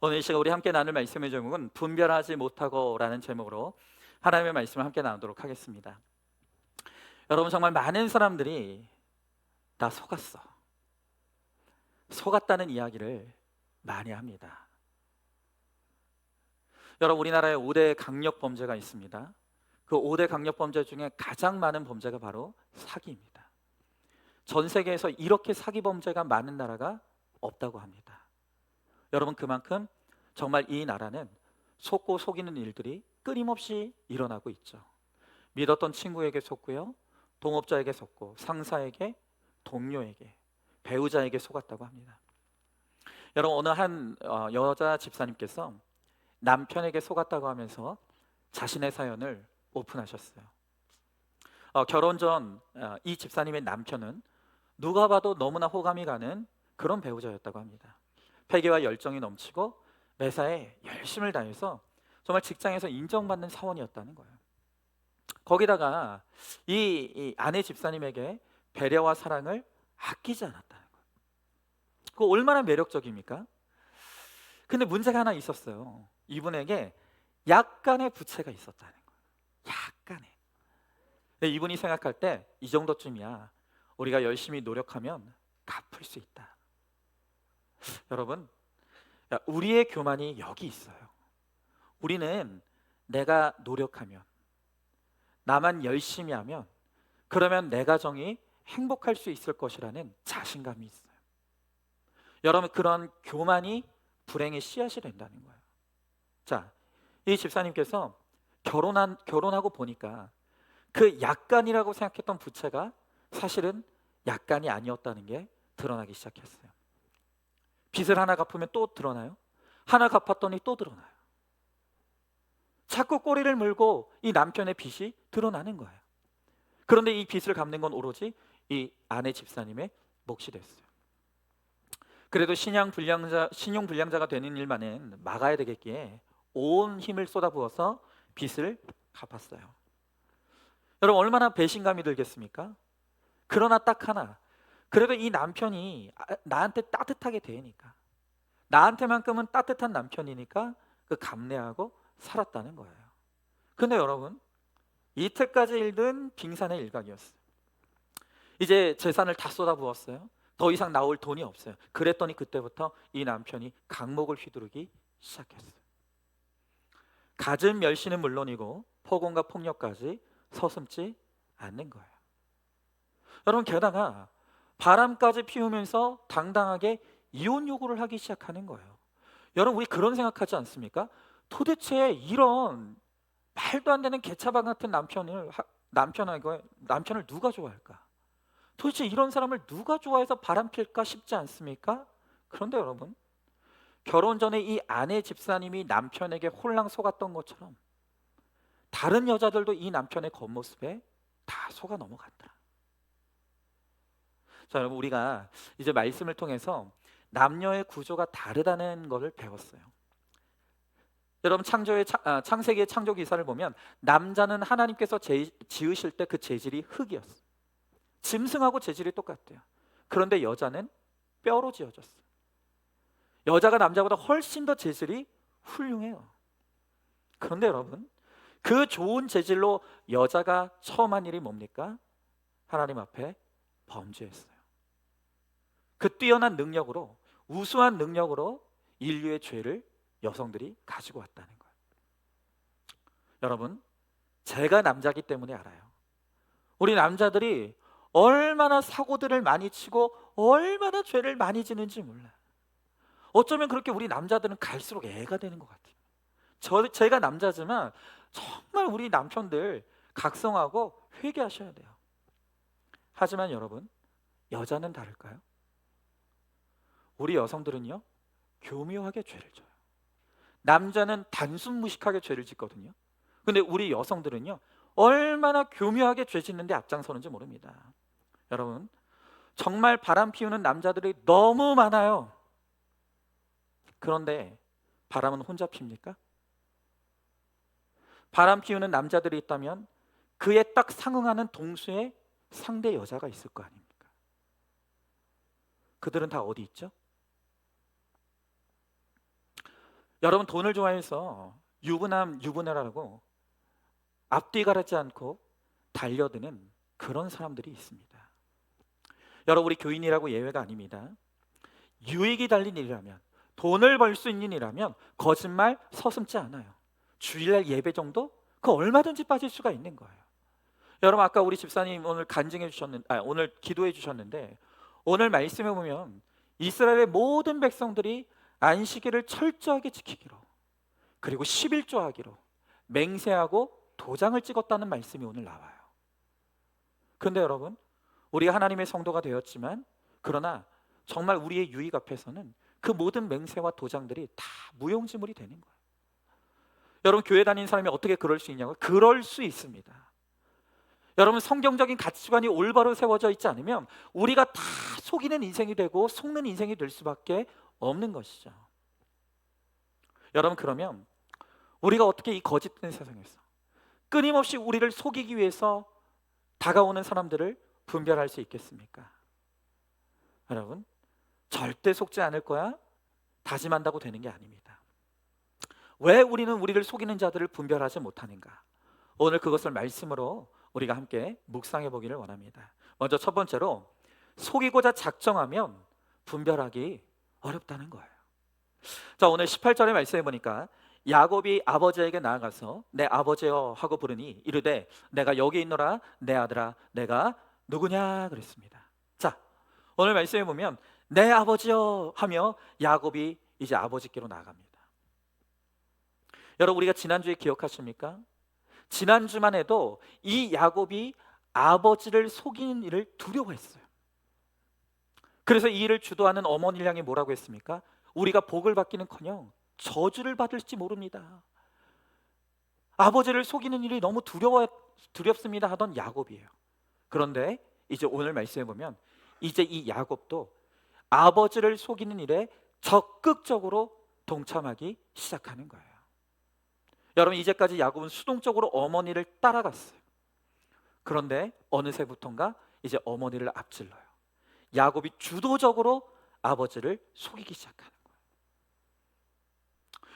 오늘 이 시간 우리 함께 나눌 말씀의 제목은 분별하지 못하고라는 제목으로 하나님의 말씀을 함께 나누도록 하겠습니다. 여러분, 정말 많은 사람들이 나 속았어, 속았다는 이야기를 많이 합니다. 여러분, 우리나라에 5대 강력 범죄가 있습니다. 그 5대 강력 범죄 중에 가장 많은 범죄가 바로 사기입니다. 전 세계에서 이렇게 사기 범죄가 많은 나라가 없다고 합니다. 여러분, 그만큼 정말 이 나라는 속고 속이는 일들이 끊임없이 일어나고 있죠. 믿었던 친구에게 속고요, 동업자에게 속고, 상사에게, 동료에게, 배우자에게 속았다고 합니다. 여러분, 어느 한 여자 집사님께서 남편에게 속았다고 하면서 자신의 사연을 오픈하셨어요. 결혼 전 이 집사님의 남편은 누가 봐도 너무나 호감이 가는 그런 배우자였다고 합니다. 패기와 열정이 넘치고 매사에 열심을 다해서 정말 직장에서 인정받는 사원이었다는 거예요. 거기다가 이 아내 집사님에게 배려와 사랑을 아끼지 않았다는 거예요. 그거 얼마나 매력적입니까? 근데 문제가 하나 있었어요. 이분에게 약간의 부채가 있었다는 거예요. 약간의. 근데 이분이 생각할 때 이 정도쯤이야, 우리가 열심히 노력하면 갚을 수 있다. 여러분, 우리의 교만이 여기 있어요. 우리는 내가 노력하면, 나만 열심히 하면, 그러면 내 가정이 행복할 수 있을 것이라는 자신감이 있어요. 여러분, 그런 교만이 불행의 씨앗이 된다는 거예요. 자, 이 집사님께서 결혼하고 보니까 그 약간이라고 생각했던 부채가 사실은 약간이 아니었다는 게 드러나기 시작했어요. 빚을 하나 갚으면 또 드러나요. 하나 갚았더니 또 드러나요. 자꾸 꼬리를 물고 이 남편의 빚이 드러나는 거예요. 그런데 이 빚을 갚는 건 오로지 이 아내 집사님의 몫이 됐어요. 그래도 신용불량자가 되는 일만은 막아야 되겠기에 온 힘을 쏟아부어서 빚을 갚았어요. 여러분, 얼마나 배신감이 들겠습니까? 그러나 딱 하나, 그래도 이 남편이 나한테 따뜻하게 대니까, 나한테만큼은 따뜻한 남편이니까 그 감내하고 살았다는 거예요. 근데 여러분, 이틀까지 일든 빙산의 일각이었어요. 이제 재산을 다 쏟아부었어요. 더 이상 나올 돈이 없어요. 그랬더니 그때부터 이 남편이 강목을 휘두르기 시작했어요. 갖은 멸시는 물론이고 폭언과 폭력까지 서슴지 않는 거예요. 여러분, 게다가 바람까지 피우면서 당당하게 이혼 요구를 하기 시작하는 거예요. 여러분, 우리 그런 생각하지 않습니까? 도대체 이런 말도 안 되는 개차반 같은 남편을 누가 좋아할까? 도대체 이런 사람을 누가 좋아해서 바람필까 싶지 않습니까? 그런데 여러분, 결혼 전에 이 아내 집사님이 남편에게 홀랑 속았던 것처럼 다른 여자들도 이 남편의 겉모습에 다 속아 넘어갔다. 자, 여러분, 우리가 이제 말씀을 통해서 남녀의 구조가 다르다는 것을 배웠어요. 여러분, 창세기의 창조 기사를 보면 남자는 하나님께서 지으실 때 그 재질이 흙이었어요. 짐승하고 재질이 똑같대요. 그런데 여자는 뼈로 지어졌어요. 여자가 남자보다 훨씬 더 재질이 훌륭해요. 그런데 여러분, 그 좋은 재질로 여자가 처음 한 일이 뭡니까? 하나님 앞에 범죄했어요. 그 뛰어난 능력으로, 우수한 능력으로 인류의 죄를 여성들이 가지고 왔다는 거예요. 여러분, 제가 남자기 때문에 알아요. 우리 남자들이 얼마나 사고들을 많이 치고 얼마나 죄를 많이 지는지 몰라요. 어쩌면 그렇게 우리 남자들은 갈수록 애가 되는 것 같아요. 제가 남자지만 정말 우리 남편들 각성하고 회개하셔야 돼요. 하지만 여러분, 여자는 다를까요? 우리 여성들은요, 교묘하게 죄를 져요. 남자는 단순 무식하게 죄를 짓거든요. 근데 우리 여성들은요, 얼마나 교묘하게 죄 짓는데 앞장서는지 모릅니다. 여러분, 정말 바람 피우는 남자들이 너무 많아요. 그런데 바람은 혼자 핍니까? 바람 피우는 남자들이 있다면 그에 딱 상응하는 동수의 상대 여자가 있을 거 아닙니까? 그들은 다 어디 있죠? 여러분, 돈을 좋아해서 유부남 유부녀라고 앞뒤 가르지 않고 달려드는 그런 사람들이 있습니다. 여러분, 우리 교인이라고 예외가 아닙니다. 유익이 달린 일이라면, 돈을 벌 수 있는 일이라면 거짓말 서슴지 않아요. 주일날 예배 정도 그 얼마든지 빠질 수가 있는 거예요. 여러분, 아까 우리 집사님 오늘 간증해 주셨는데, 오늘 기도해 주셨는데, 오늘 말씀에 보면 이스라엘의 모든 백성들이 안식일을 철저하게 지키기로, 그리고 11조 하기로 맹세하고 도장을 찍었다는 말씀이 오늘 나와요. 그런데 여러분, 우리가 하나님의 성도가 되었지만, 그러나 정말 우리의 유익 앞에서는 그 모든 맹세와 도장들이 다 무용지물이 되는 거예요. 여러분, 교회 다니는 사람이 어떻게 그럴 수 있냐고요? 그럴 수 있습니다. 여러분, 성경적인 가치관이 올바로 세워져 있지 않으면 우리가 다 속이는 인생이 되고 속는 인생이 될 수밖에 없는 것이죠. 여러분, 그러면 우리가 어떻게 이 거짓된 세상에서 끊임없이 우리를 속이기 위해서 다가오는 사람들을 분별할 수 있겠습니까? 여러분, 절대 속지 않을 거야 다짐한다고 되는 게 아닙니다. 왜 우리는 우리를 속이는 자들을 분별하지 못하는가? 오늘 그것을 말씀으로 우리가 함께 묵상해 보기를 원합니다. 먼저 첫 번째로, 속이고자 작정하면 분별하기 어렵다는 거예요. 자, 오늘 18절의 말씀해 보니까 야곱이 아버지에게 나아가서 내 아버지여 하고 부르니 이르되 내가 여기 있노라 내 아들아 내가 누구냐 그랬습니다. 자, 오늘 말씀해 보면 내 아버지여 하며 야곱이 이제 아버지께로 나아갑니다. 여러분, 우리가 지난주에 기억하십니까? 지난주만 해도 이 야곱이 아버지를 속이는 일을 두려워했어요. 그래서 이 일을 주도하는 어머니를 향해 뭐라고 했습니까? 우리가 복을 받기는커녕 저주를 받을지 모릅니다. 아버지를 속이는 일이 너무 두렵습니다 하던 야곱이에요. 그런데 이제 오늘 말씀해 보면 이제 이 야곱도 아버지를 속이는 일에 적극적으로 동참하기 시작하는 거예요. 여러분, 이제까지 야곱은 수동적으로 어머니를 따라갔어요. 그런데 어느새부턴가 이제 어머니를 앞질러요. 야곱이 주도적으로 아버지를 속이기 시작하는 거예요.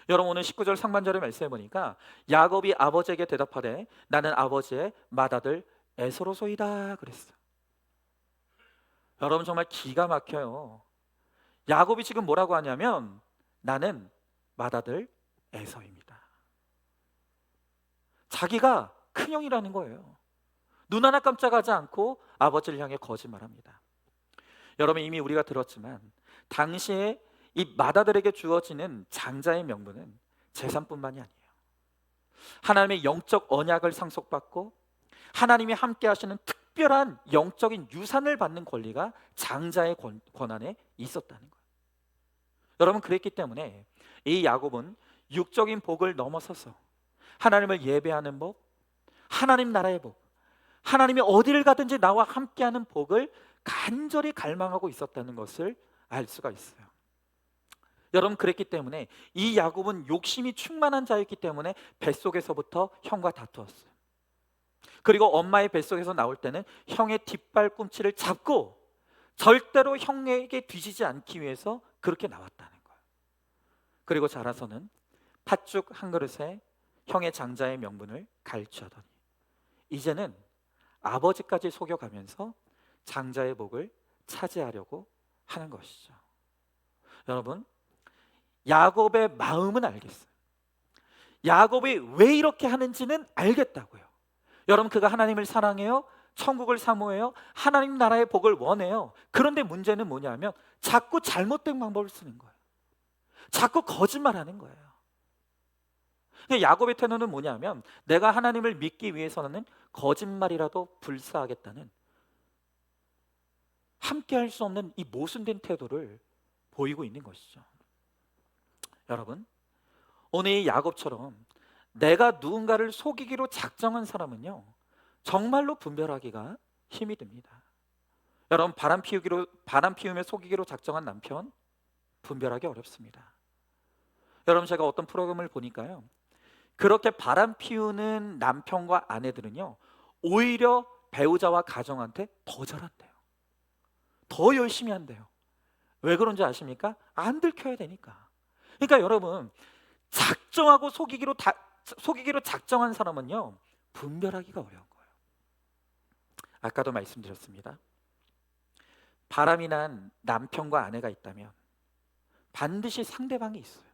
여러분, 오늘 19절 상반절의 말씀해 보니까 야곱이 아버지에게 대답하되 나는 아버지의 맏아들 에서로소이다 그랬어요. 여러분, 정말 기가 막혀요. 야곱이 지금 뭐라고 하냐면 나는 맏아들 에서입니다. 자기가 큰형이라는 거예요. 눈 하나 깜짝하지 않고 아버지를 향해 거짓말합니다. 여러분, 이미 우리가 들었지만 당시에 이 맏아들에게 주어지는 장자의 명분은 재산뿐만이 아니에요. 하나님의 영적 언약을 상속받고 하나님이 함께 하시는 특별한 영적인 유산을 받는 권리가 장자의 권한에 있었다는 거예요. 여러분, 그랬기 때문에 이 야곱은 육적인 복을 넘어서서 하나님을 예배하는 복, 하나님 나라의 복, 하나님이 어디를 가든지 나와 함께하는 복을 간절히 갈망하고 있었다는 것을 알 수가 있어요. 여러분, 그랬기 때문에 이 야곱은 욕심이 충만한 자였기 때문에 뱃속에서부터 형과 다투었어요. 그리고 엄마의 뱃속에서 나올 때는 형의 뒷발꿈치를 잡고 절대로 형에게 뒤지지 않기 위해서 그렇게 나왔다는 거예요. 그리고 자라서는 팥죽 한 그릇에 형의 장자의 명분을 갈취하더니 이제는 아버지까지 속여가면서 장자의 복을 차지하려고 하는 것이죠. 여러분, 야곱의 마음은 알겠어요. 야곱이 왜 이렇게 하는지는 알겠다고요. 여러분, 그가 하나님을 사랑해요, 천국을 사모해요, 하나님 나라의 복을 원해요. 그런데 문제는 뭐냐면 자꾸 잘못된 방법을 쓰는 거예요. 자꾸 거짓말하는 거예요. 야곱의 태도는 뭐냐면 내가 하나님을 믿기 위해서는 거짓말이라도 불사하겠다는 함께할 수 없는 이 모순된 태도를 보이고 있는 것이죠. 여러분, 오늘 이 야곱처럼 내가 누군가를 속이기로 작정한 사람은요 정말로 분별하기가 힘이 듭니다. 여러분, 바람 피우며 속이기로 작정한 남편 분별하기 어렵습니다. 여러분, 제가 어떤 프로그램을 보니까요 그렇게 바람 피우는 남편과 아내들은요 오히려 배우자와 가정한테 더 잘한대요. 더 열심히 한대요. 왜 그런지 아십니까? 안 들켜야 되니까. 그러니까 여러분, 작정하고 속이기로 작정한 사람은요, 분별하기가 어려운 거예요. 아까도 말씀드렸습니다. 바람이 난 남편과 아내가 있다면 반드시 상대방이 있어요.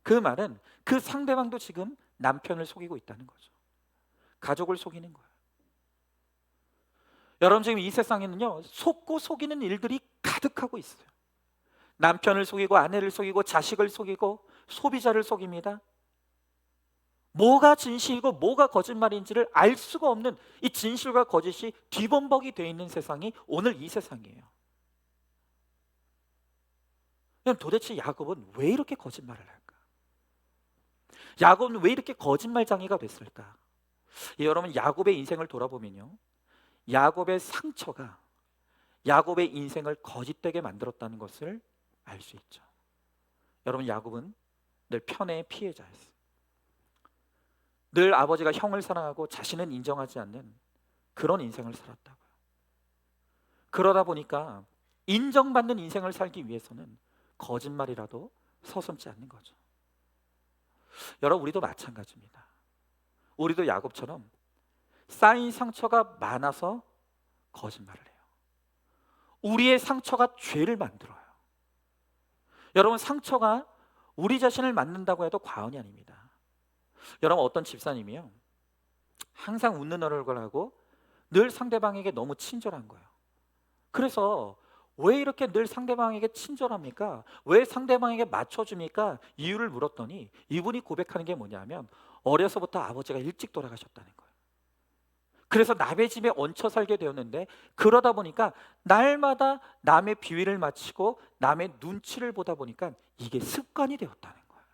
그 말은 그 상대방도 지금 남편을 속이고 있다는 거죠. 가족을 속이는 거예요. 여러분, 지금 이 세상에는요, 속고 속이는 일들이 가득하고 있어요. 남편을 속이고 아내를 속이고 자식을 속이고 소비자를 속입니다. 뭐가 진실이고 뭐가 거짓말인지를 알 수가 없는 이 진실과 거짓이 뒤범벅이 되어 있는 세상이 오늘 이 세상이에요. 그럼 도대체 야곱은 왜 이렇게 거짓말을 할까? 야곱은 왜 이렇게 거짓말장애가 됐을까? 여러분, 야곱의 인생을 돌아보면요, 야곱의 상처가 야곱의 인생을 거짓되게 만들었다는 것을 알 수 있죠. 여러분, 야곱은 늘 편애의 피해자였어요. 늘 아버지가 형을 사랑하고 자신은 인정하지 않는 그런 인생을 살았다고요. 그러다 보니까 인정받는 인생을 살기 위해서는 거짓말이라도 서슴지 않는 거죠. 여러분, 우리도 마찬가지입니다. 우리도 야곱처럼 쌓인 상처가 많아서 거짓말을 해요. 우리의 상처가 죄를 만들어요. 여러분, 상처가 우리 자신을 만든다고 해도 과언이 아닙니다. 여러분, 어떤 집사님이요, 항상 웃는 얼굴하고 늘 상대방에게 너무 친절한 거예요. 그래서 왜 이렇게 늘 상대방에게 친절합니까? 왜 상대방에게 맞춰줍니까? 이유를 물었더니 이분이 고백하는 게 뭐냐면 어려서부터 아버지가 일찍 돌아가셨다는 거예요. 그래서 남의 집에 얹혀 살게 되었는데 그러다 보니까 날마다 남의 비위를 맞추고 남의 눈치를 보다 보니까 이게 습관이 되었다는 거예요.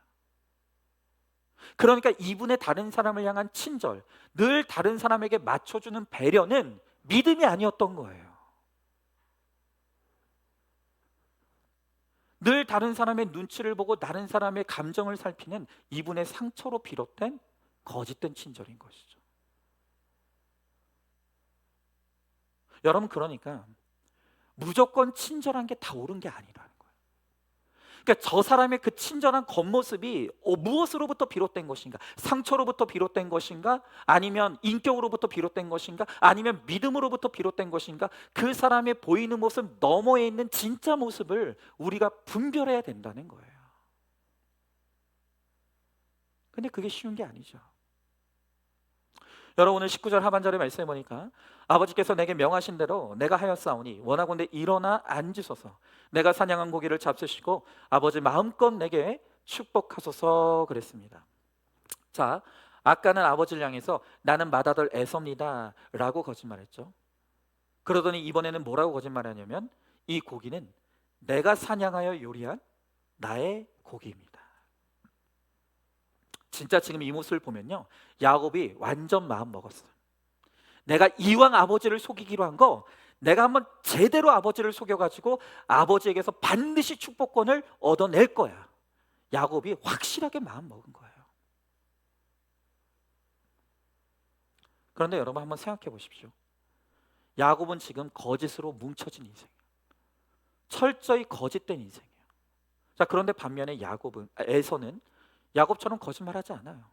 그러니까 이분의 다른 사람을 향한 친절, 늘 다른 사람에게 맞춰주는 배려는 믿음이 아니었던 거예요. 늘 다른 사람의 눈치를 보고 다른 사람의 감정을 살피는 이분의 상처로 비롯된 거짓된 친절인 것이죠. 여러분, 그러니까 무조건 친절한 게 다 옳은 게 아니라는 거예요. 그러니까 저 사람의 그 친절한 겉모습이 무엇으로부터 비롯된 것인가? 상처로부터 비롯된 것인가? 아니면 인격으로부터 비롯된 것인가? 아니면 믿음으로부터 비롯된 것인가? 그 사람의 보이는 모습 너머에 있는 진짜 모습을 우리가 분별해야 된다는 거예요. 근데 그게 쉬운 게 아니죠. 여러분, 오늘 19절 하반절의 말씀해 보니까 아버지께서 내게 명하신 대로 내가 하였사오니 원하건대 일어나 앉으소서. 내가 사냥한 고기를 잡수시고 아버지 마음껏 내게 축복하소서 그랬습니다. 자, 아까는 아버지를 향해서 나는 맏아들 에서입니다 라고 거짓말했죠. 그러더니 이번에는 뭐라고 거짓말하냐면 이 고기는 내가 사냥하여 요리한 나의 고기입니다. 진짜 지금 이 모습을 보면요, 야곱이 완전 마음 먹었어요. 내가 이왕 아버지를 속이기로 한 거 내가 한번 제대로 아버지를 속여가지고 아버지에게서 반드시 축복권을 얻어낼 거야. 야곱이 확실하게 마음 먹은 거예요. 그런데 여러분, 한번 생각해 보십시오. 야곱은 지금 거짓으로 뭉쳐진 인생이에요. 철저히 거짓된 인생이에요. 자, 그런데 반면에 에서는 야곱처럼 거짓말하지 않아요.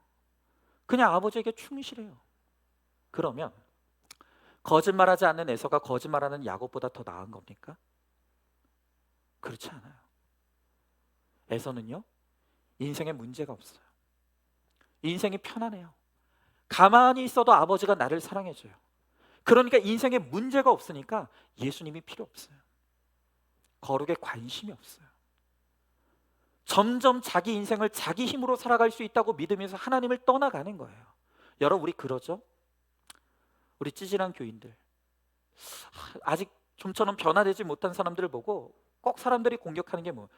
그냥 아버지에게 충실해요. 그러면 거짓말하지 않는 에서가 거짓말하는 야곱보다 더 나은 겁니까? 그렇지 않아요. 에서는요, 인생에 문제가 없어요. 인생이 편안해요. 가만히 있어도 아버지가 나를 사랑해줘요. 그러니까 인생에 문제가 없으니까 예수님이 필요 없어요. 거룩에 관심이 없어요. 점점 자기 인생을 자기 힘으로 살아갈 수 있다고 믿으면서 하나님을 떠나가는 거예요. 여러분, 우리 그러죠? 우리 찌질한 교인들, 아직 좀처럼 변화되지 못한 사람들을 보고 꼭 사람들이 공격하는 게 뭐,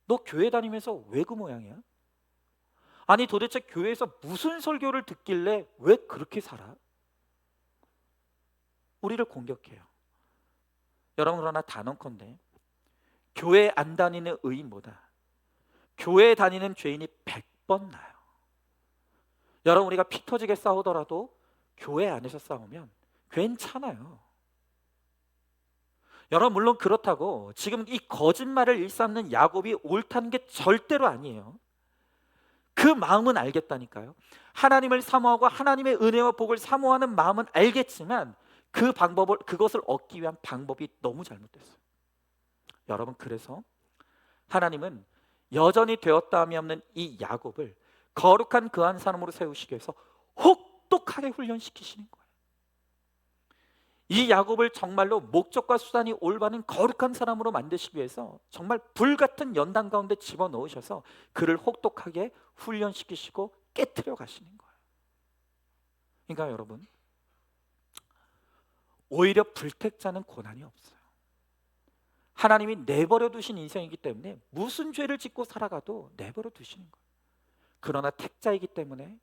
너 교회 다니면서 왜 그 모양이야? 아니 도대체 교회에서 무슨 설교를 듣길래 왜 그렇게 살아? 우리를 공격해요. 여러분, 그러나 단언컨대 교회 안 다니는 의인보다 교회 다니는 죄인이 100번 나아요. 여러분, 우리가 피 터지게 싸우더라도 교회 안에서 싸우면 괜찮아요. 여러분, 물론 그렇다고 지금 이 거짓말을 일삼는 야곱이 옳다는 게 절대로 아니에요. 그 마음은 알겠다니까요. 하나님을 사모하고 하나님의 은혜와 복을 사모하는 마음은 알겠지만 그것을 얻기 위한 방법이 너무 잘못됐어요. 여러분, 그래서 하나님은 여전히 되었다함이 없는 이 야곱을 거룩한 그 한 사람으로 세우시기 위해서 혹독하게 훈련시키시는 거예요. 이 야곱을 정말로 목적과 수단이 올바른 거룩한 사람으로 만드시기 위해서 정말 불같은 연단 가운데 집어넣으셔서 그를 혹독하게 훈련시키시고 깨트려 가시는 거예요. 그러니까 여러분, 오히려 불택자는 고난이 없어요. 하나님이 내버려 두신 인생이기 때문에 무슨 죄를 짓고 살아가도 내버려 두시는 거예요. 그러나 택자이기 때문에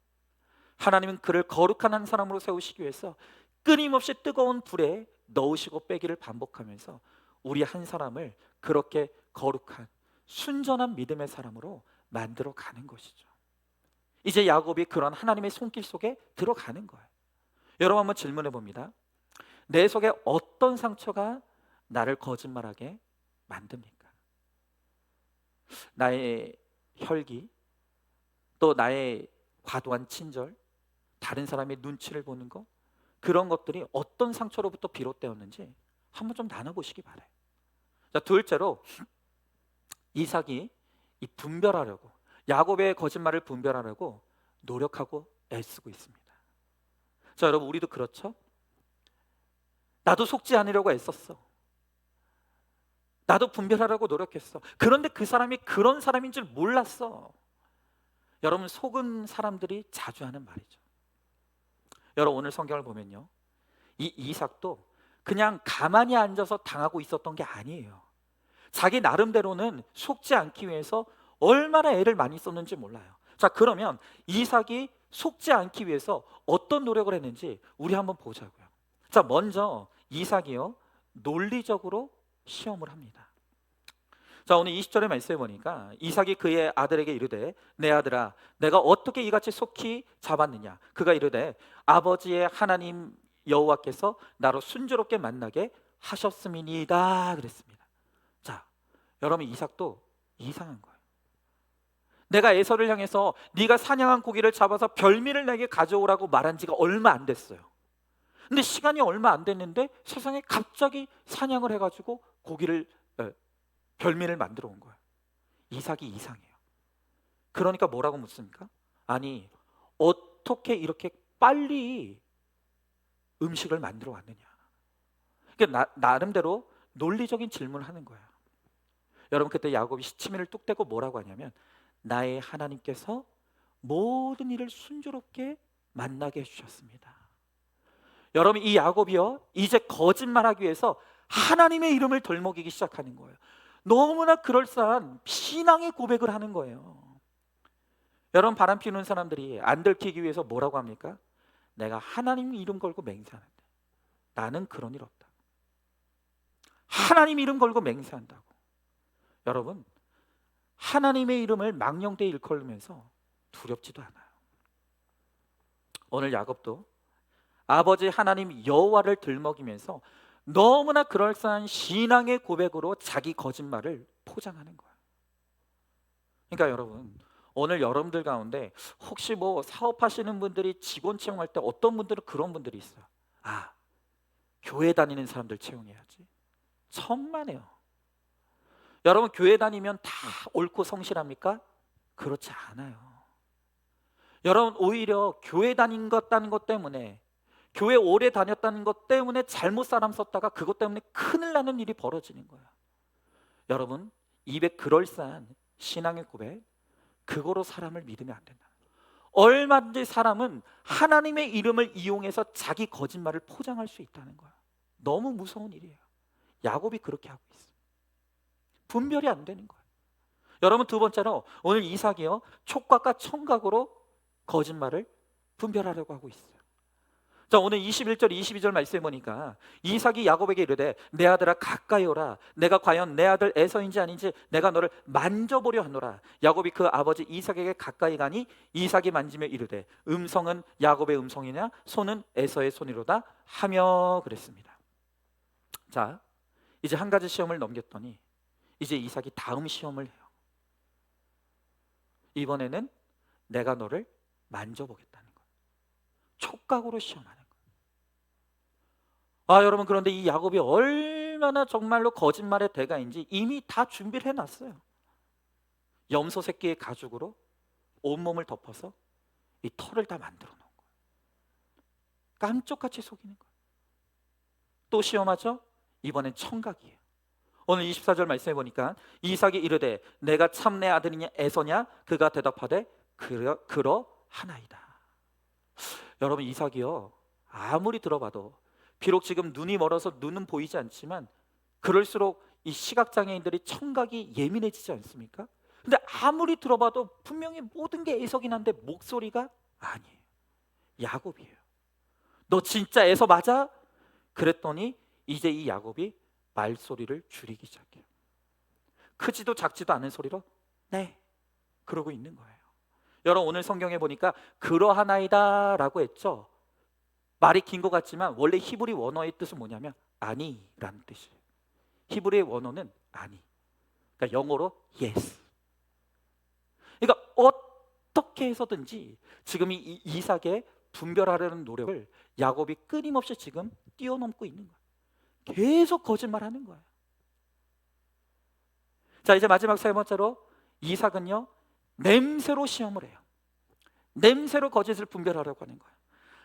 하나님은 그를 거룩한 한 사람으로 세우시기 위해서 끊임없이 뜨거운 불에 넣으시고 빼기를 반복하면서 우리 한 사람을 그렇게 거룩한 순전한 믿음의 사람으로 만들어 가는 것이죠. 이제 야곱이 그런 하나님의 손길 속에 들어가는 거예요. 여러분, 한번 질문해 봅니다. 내 속에 어떤 상처가 나를 거짓말하게 만듭니까? 나의 혈기, 또 나의 과도한 친절, 다른 사람의 눈치를 보는 것, 그런 것들이 어떤 상처로부터 비롯되었는지 한번 좀 나눠보시기 바라요. 자, 둘째로 이삭이 이 분별하려고, 야곱의 거짓말을 분별하려고 노력하고 애쓰고 있습니다. 자, 여러분, 우리도 그렇죠? 나도 속지 않으려고 애썼어. 나도 분별하려고 노력했어. 그런데 그 사람이 그런 사람인 줄 몰랐어. 여러분, 속은 사람들이 자주 하는 말이죠. 여러분, 오늘 성경을 보면요, 이 이삭도 그냥 가만히 앉아서 당하고 있었던 게 아니에요. 자기 나름대로는 속지 않기 위해서 얼마나 애를 많이 썼는지 몰라요. 자, 그러면 이삭이 속지 않기 위해서 어떤 노력을 했는지 우리 한번 보자고요. 자, 먼저 이삭이요, 논리적으로 시험을 합니다. 자, 오늘 20절의 말씀에 보니까 이삭이 그의 아들에게 이르되 내 아들아, 내가 어떻게 이같이 속히 잡았느냐. 그가 이르되 아버지의 하나님 여호와께서 나로 순조롭게 만나게 하셨음이니이다 그랬습니다. 자, 여러분, 이삭도 이상한 거예요. 내가 에서를 향해서 네가 사냥한 고기를 잡아서 별미를 내게 가져오라고 말한 지가 얼마 안 됐어요. 근데 시간이 얼마 안 됐는데 세상에 갑자기 사냥을 해가지고 별미를 만들어 온 거예요. 이삭이 이상해요. 그러니까 뭐라고 묻습니까? 아니, 어떻게 이렇게 빨리 음식을 만들어 왔느냐. 그러니까 나름대로 논리적인 질문을 하는 거예요. 여러분, 그때 야곱이 시치미를 뚝 떼고 뭐라고 하냐면 나의 하나님께서 모든 일을 순조롭게 만나게 해주셨습니다. 여러분, 이 야곱이요, 이제 거짓말하기 위해서 하나님의 이름을 덜먹이기 시작하는 거예요. 너무나 그럴싸한 신앙의 고백을 하는 거예요. 여러분, 바람 피우는 사람들이 안 들키기 위해서 뭐라고 합니까? 내가 하나님 이름 걸고 맹세하는데 나는 그런 일 없다. 하나님 이름 걸고 맹세한다고. 여러분, 하나님의 이름을 망령되이 일컬으면서 두렵지도 않아요. 오늘 야곱도 아버지 하나님 여호와를 들먹이면서 너무나 그럴싸한 신앙의 고백으로 자기 거짓말을 포장하는 거예요. 그러니까 여러분, 오늘 여러분들 가운데 혹시 뭐 사업하시는 분들이 직원 채용할 때 어떤 분들은 그런 분들이 있어요. 아, 교회 다니는 사람들 채용해야지. 천만에요. 여러분, 교회 다니면 다 옳고 성실합니까? 그렇지 않아요. 여러분, 오히려 교회 다닌 것 때문에, 교회 오래 다녔다는 것 때문에 잘못 사람 썼다가 그것 때문에 큰일 나는 일이 벌어지는 거예요. 여러분, 입에 그럴싸한 신앙의 고백, 그거로 사람을 믿으면 안 된다. 얼마든지 사람은 하나님의 이름을 이용해서 자기 거짓말을 포장할 수 있다는 거야. 너무 무서운 일이에요. 야곱이 그렇게 하고 있어요. 분별이 안 되는 거예요. 여러분, 두 번째로 오늘 이삭이요, 촉각과 청각으로 거짓말을 분별하려고 하고 있어요. 자, 오늘 21절 22절 말씀해 보니까 이삭이 야곱에게 이르되 내 아들아 가까이 오라. 내가 과연 내 아들 에서인지 아닌지 내가 너를 만져보려 하노라. 야곱이 그 아버지 이삭에게 가까이 가니 이삭이 만지며 이르되 음성은 야곱의 음성이냐 손은 에서의 손이로다 하며 그랬습니다. 자, 이제 한 가지 시험을 넘겼더니 이제 이삭이 다음 시험을 해요. 이번에는 내가 너를 만져보겠다는 거예요. 촉각으로 시험하는 거예요. 여러분, 그런데 이 야곱이 얼마나 정말로 거짓말의 대가인지 이미 다 준비를 해놨어요. 염소 새끼의 가죽으로 온몸을 덮어서 이 털을 다 만들어 놓은 거예요. 깜짝같이 속이는 거예요. 또 시험하죠? 이번엔 청각이에요. 오늘 24절 말씀해 보니까 이삭이 이르되 내가 참 내 아들이냐 에서냐? 그가 대답하되 그러하나이다. 여러분, 이삭이요, 아무리 들어봐도 비록 지금 눈이 멀어서 눈은 보이지 않지만 그럴수록 이 시각장애인들이 청각이 예민해지지 않습니까? 근데 아무리 들어봐도 분명히 모든 게 에서긴 한데 목소리가 아니에요. 야곱이에요. 너 진짜 에서 맞아? 그랬더니 이제 이 야곱이 말소리를 줄이기 시작해요. 크지도 작지도 않은 소리로 네, 그러고 있는 거예요. 여러분, 오늘 성경에 보니까 그러하나이다 라고 했죠. 말이 긴 것 같지만 원래 히브리 원어의 뜻은 뭐냐면 아니라는 뜻이에요. 히브리의 원어는 아니, 그러니까 영어로 yes. 그러니까 어떻게 해서든지 지금 이 이삭의 분별하려는 노력을 야곱이 끊임없이 지금 뛰어넘고 있는 거예요. 계속 거짓말하는 거예요. 자, 이제 마지막 세 번째로 이삭은요, 냄새로 시험을 해요. 냄새로 거짓을 분별하려고 하는 거예요.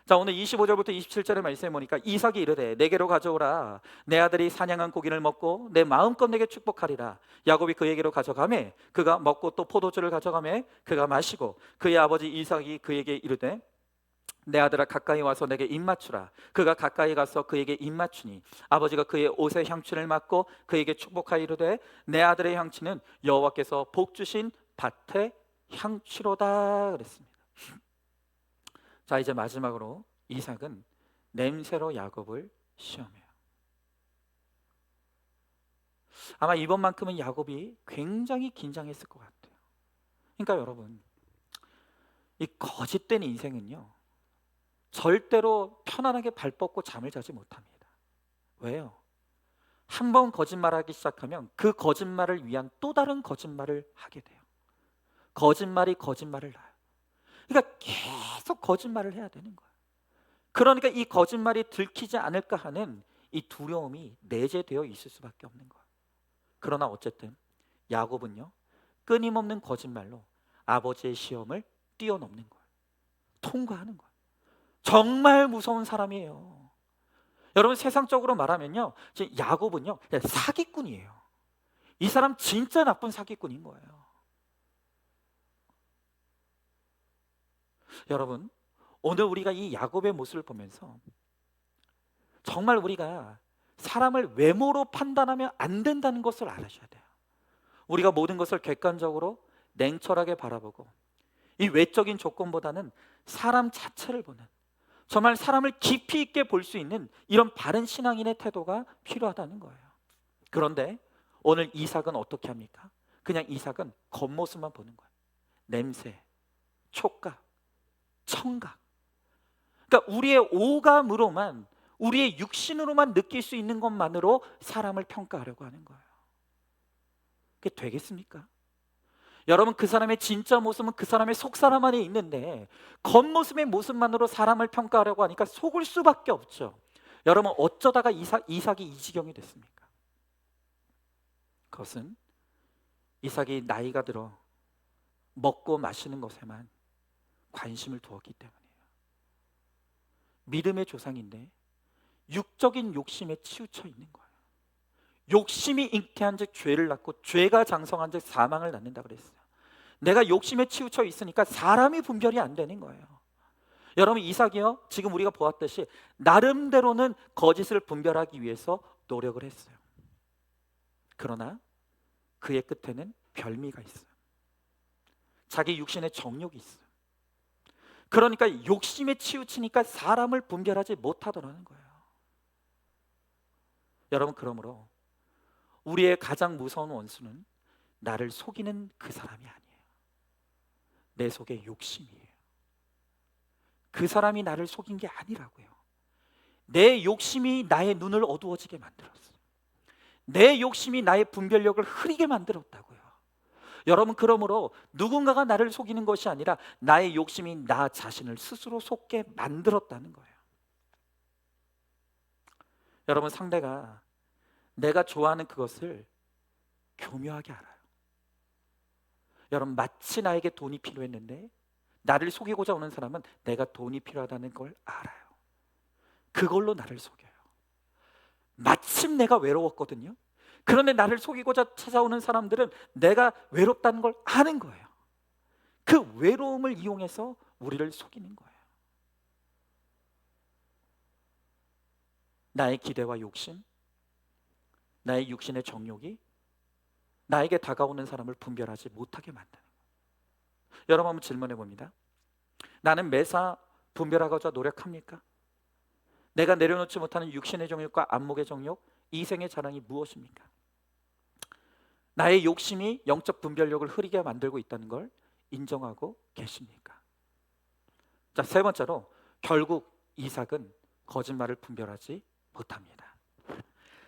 자, 오늘 25절부터 27절의 말씀에 보니까 이삭이 이르되 내게로 가져오라. 내 아들이 사냥한 고기를 먹고 내 마음껏 내게 축복하리라. 야곱이 그에게로 가져가매 그가 먹고 또 포도주를 가져가매 그가 마시고 그의 아버지 이삭이 그에게 이르되 내 아들아 가까이 와서 내게 입 맞추라. 그가 가까이 가서 그에게 입 맞추니 아버지가 그의 옷의 향취를 맡고 그에게 축복하여 이르되 내 아들의 향취는 여호와께서 복 주신 밭의 향취로다 그랬습니다. 자, 이제 마지막으로 이삭은 냄새로 야곱을 시험해요. 아마 이번만큼은 야곱이 굉장히 긴장했을 것 같아요. 그러니까 여러분, 이 거짓된 인생은요, 절대로 편안하게 발 뻗고 잠을 자지 못합니다. 왜요? 한 번 거짓말하기 시작하면 그 거짓말을 위한 또 다른 거짓말을 하게 돼요. 거짓말이 거짓말을 낳아요. 그러니까 계속 거짓말을 해야 되는 거예요. 그러니까 이 거짓말이 들키지 않을까 하는 이 두려움이 내재되어 있을 수밖에 없는 거예요. 그러나 어쨌든 야곱은요, 끊임없는 거짓말로 아버지의 시험을 뛰어넘는 거예요. 통과하는 거예요. 정말 무서운 사람이에요. 여러분, 세상적으로 말하면요, 지금 야곱은요 사기꾼이에요. 이 사람 진짜 나쁜 사기꾼인 거예요. 여러분, 오늘 우리가 이 야곱의 모습을 보면서 정말 우리가 사람을 외모로 판단하면 안 된다는 것을 알아셔야 돼요. 우리가 모든 것을 객관적으로 냉철하게 바라보고 이 외적인 조건보다는 사람 자체를 보는, 정말 사람을 깊이 있게 볼 수 있는 이런 바른 신앙인의 태도가 필요하다는 거예요. 그런데 오늘 이삭은 어떻게 합니까? 그냥 이삭은 겉모습만 보는 거예요. 냄새, 촉각, 청각. 그러니까 우리의 오감으로만, 우리의 육신으로만 느낄 수 있는 것만으로 사람을 평가하려고 하는 거예요. 그게 되겠습니까? 여러분, 그 사람의 진짜 모습은 그 사람의 속사람 안에 있는데 겉모습의 모습만으로 사람을 평가하려고 하니까 속을 수밖에 없죠. 여러분, 어쩌다가 이삭이 이 지경이 됐습니까? 그것은 이삭이 나이가 들어 먹고 마시는 것에만 관심을 두었기 때문이에요. 믿음의 조상인데 육적인 욕심에 치우쳐 있는 거예요. 욕심이 잉태한 즉 죄를 낳고 죄가 장성한 즉 사망을 낳는다 그랬어요. 내가 욕심에 치우쳐 있으니까 사람이 분별이 안 되는 거예요. 여러분, 이삭이요, 지금 우리가 보았듯이 나름대로는 거짓을 분별하기 위해서 노력을 했어요. 그러나 그의 끝에는 별미가 있어요. 자기 육신의 정욕이 있어요. 그러니까 욕심에 치우치니까 사람을 분별하지 못하더라는 거예요. 여러분, 그러므로 우리의 가장 무서운 원수는 나를 속이는 그 사람이 아니에요. 내 속에 욕심이에요. 그 사람이 나를 속인 게 아니라고요. 내 욕심이 나의 눈을 어두워지게 만들었어요. 내 욕심이 나의 분별력을 흐리게 만들었다고요. 여러분, 그러므로 누군가가 나를 속이는 것이 아니라 나의 욕심이 나 자신을 스스로 속게 만들었다는 거예요. 여러분, 상대가 내가 좋아하는 그것을 교묘하게 알아요. 여러분, 마치 나에게 돈이 필요했는데 나를 속이고자 오는 사람은 내가 돈이 필요하다는 걸 알아요. 그걸로 나를 속여요. 마침 내가 외로웠거든요. 그런데 나를 속이고자 찾아오는 사람들은 내가 외롭다는 걸 아는 거예요. 그 외로움을 이용해서 우리를 속이는 거예요. 나의 기대와 욕심, 나의 육신의 정욕이 나에게 다가오는 사람을 분별하지 못하게 만드는 거예요. 여러분, 한번 질문해 봅니다. 나는 매사 분별하고자 노력합니까? 내가 내려놓지 못하는 육신의 정욕과 안목의 정욕, 이생의 자랑이 무엇입니까? 나의 욕심이 영적 분별력을 흐리게 만들고 있다는 걸 인정하고 계십니까? 자, 세 번째로 결국 이삭은 거짓말을 분별하지 못합니다.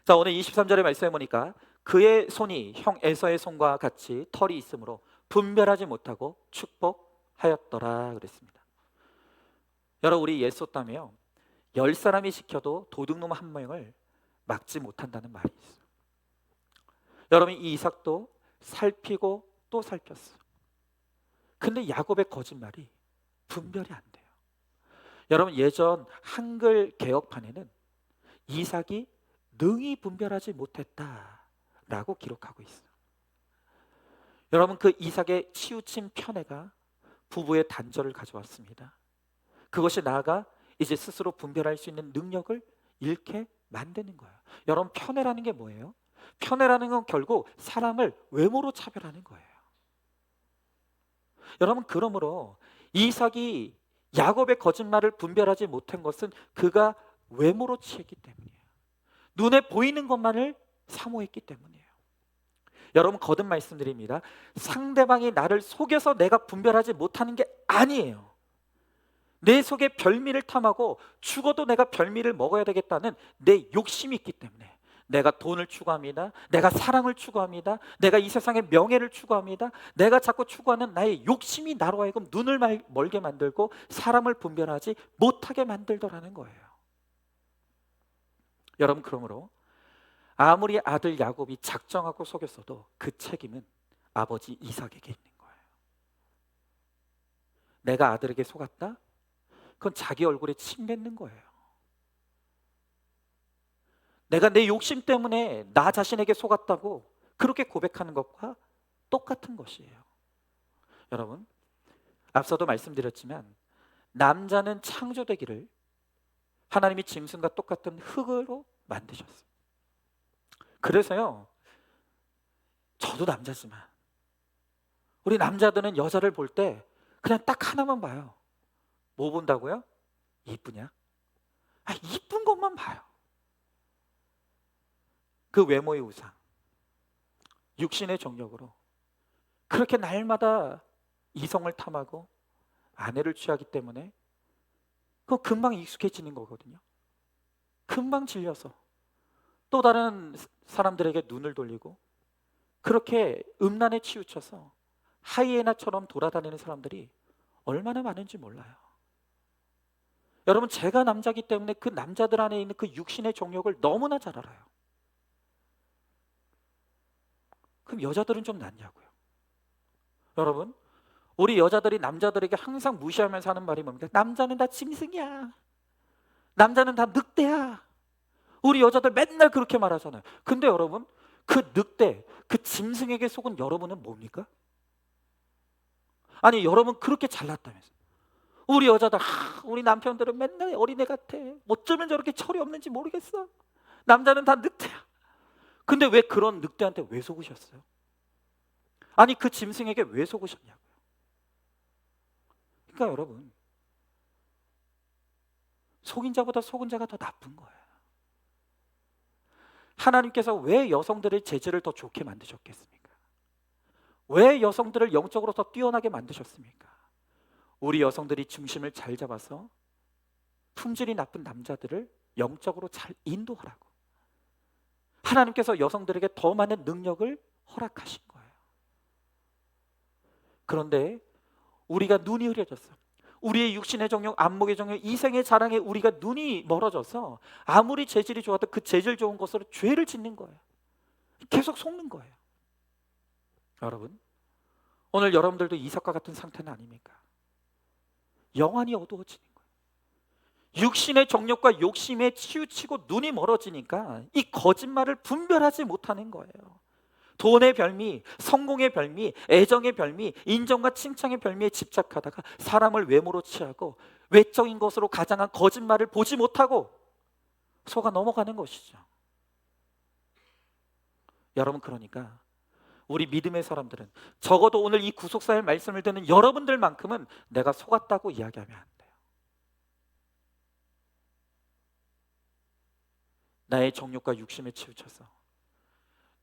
자, 오늘 23절의 말씀에 보니까 그의 손이 형 에서의 손과 같이 털이 있으므로 분별하지 못하고 축복하였더라 그랬습니다. 여러분, 우리 예수다며 10사람이 시켜도 도둑놈 한 명을 막지 못한다는 말이 있어요. 여러분, 이 이삭도 살피고 또 살폈어요. 근데 야곱의 거짓말이 분별이 안 돼요. 여러분, 예전 한글 개혁판에는 이삭이 능히 분별하지 못했다라고 기록하고 있어요. 여러분, 그 이삭의 치우친 편애가 부부의 단절을 가져왔습니다. 그것이 나아가 이제 스스로 분별할 수 있는 능력을 잃게 만드는 거예요. 여러분, 편애라는 게 뭐예요? 편애라는 건 결국 사람을 외모로 차별하는 거예요. 여러분, 그러므로 이삭이 야곱의 거짓말을 분별하지 못한 것은 그가 외모로 취했기 때문이에요. 눈에 보이는 것만을 사모했기 때문이에요. 여러분, 거듭 말씀드립니다. 상대방이 나를 속여서 내가 분별하지 못하는 게 아니에요. 내 속에 별미를 탐하고 죽어도 내가 별미를 먹어야 되겠다는 내 욕심이 있기 때문에 내가 돈을 추구합니다. 내가 사랑을 추구합니다. 내가 이 세상의 명예를 추구합니다. 내가 자꾸 추구하는 나의 욕심이 나로 하여금 눈을 멀게 만들고 사람을 분별하지 못하게 만들더라는 거예요. 여러분, 그러므로 아무리 아들 야곱이 작정하고 속였어도 그 책임은 아버지 이삭에게 있는 거예요. 내가 아들에게 속았다? 그건 자기 얼굴에 침 뱉는 거예요. 내가 내 욕심 때문에 나 자신에게 속았다고 그렇게 고백하는 것과 똑같은 것이에요. 여러분, 앞서도 말씀드렸지만 남자는 창조되기를 하나님이 짐승과 똑같은 흙으로 만드셨어요. 그래서요, 저도 남자지만 우리 남자들은 여자를 볼 때 그냥 딱 하나만 봐요. 뭐 본다고요? 이쁘냐? 이쁜 것만 봐요. 그 외모의 우상, 육신의 정욕으로 그렇게 날마다 이성을 탐하고 아내를 취하기 때문에 그거 금방 익숙해지는 거거든요. 금방 질려서 또 다른 사람들에게 눈을 돌리고 그렇게 음란에 치우쳐서 하이에나처럼 돌아다니는 사람들이 얼마나 많은지 몰라요. 여러분, 제가 남자기 때문에 그 남자들 안에 있는 그 육신의 정욕을 너무나 잘 알아요. 그럼 여자들은 좀 낫냐고요? 여러분, 우리 여자들이 남자들에게 항상 무시하면서 하는 말이 뭡니까? 남자는 다 짐승이야. 남자는 다 늑대야. 우리 여자들 맨날 그렇게 말하잖아요. 근데 여러분, 그 늑대, 그 짐승에게 속은 여러분은 뭡니까? 아니, 여러분 그렇게 잘났다면서. 우리 여자들, 우리 남편들은 맨날 어린애 같아. 어쩌면 저렇게 철이 없는지 모르겠어. 남자는 다 늑대야. 근데 왜 그런 늑대한테 왜 속으셨어요? 아니, 그 짐승에게 왜 속으셨냐고요? 그러니까 여러분, 속인 자보다 속은 자가 더 나쁜 거예요. 하나님께서 왜 여성들의 재질을 더 좋게 만드셨겠습니까? 왜 여성들을 영적으로 더 뛰어나게 만드셨습니까? 우리 여성들이 중심을 잘 잡아서 품질이 나쁜 남자들을 영적으로 잘 인도하라고. 하나님께서 여성들에게 더 많은 능력을 허락하신 거예요. 그런데 우리가 눈이 흐려졌어. 우리의 육신의 정욕, 안목의 정욕, 이생의 자랑에 우리가 눈이 멀어져서 아무리 재질이 좋아도 그 재질 좋은 것으로 죄를 짓는 거예요. 계속 속는 거예요. 여러분, 오늘 여러분들도 이삭과 같은 상태는 아닙니까? 영안이 어두워지는 거예요. 육신의 정욕과 욕심에 치우치고 눈이 멀어지니까 이 거짓말을 분별하지 못하는 거예요. 돈의 별미, 성공의 별미, 애정의 별미, 인정과 칭찬의 별미에 집착하다가 사람을 외모로 취하고 외적인 것으로 가장한 거짓말을 보지 못하고 속아 넘어가는 것이죠. 여러분, 그러니까 우리 믿음의 사람들은 적어도 오늘 이 구속사의 말씀을 듣는 여러분들만큼은 내가 속았다고 이야기하면 안 돼요. 나의 정욕과 육심에 치우쳐서,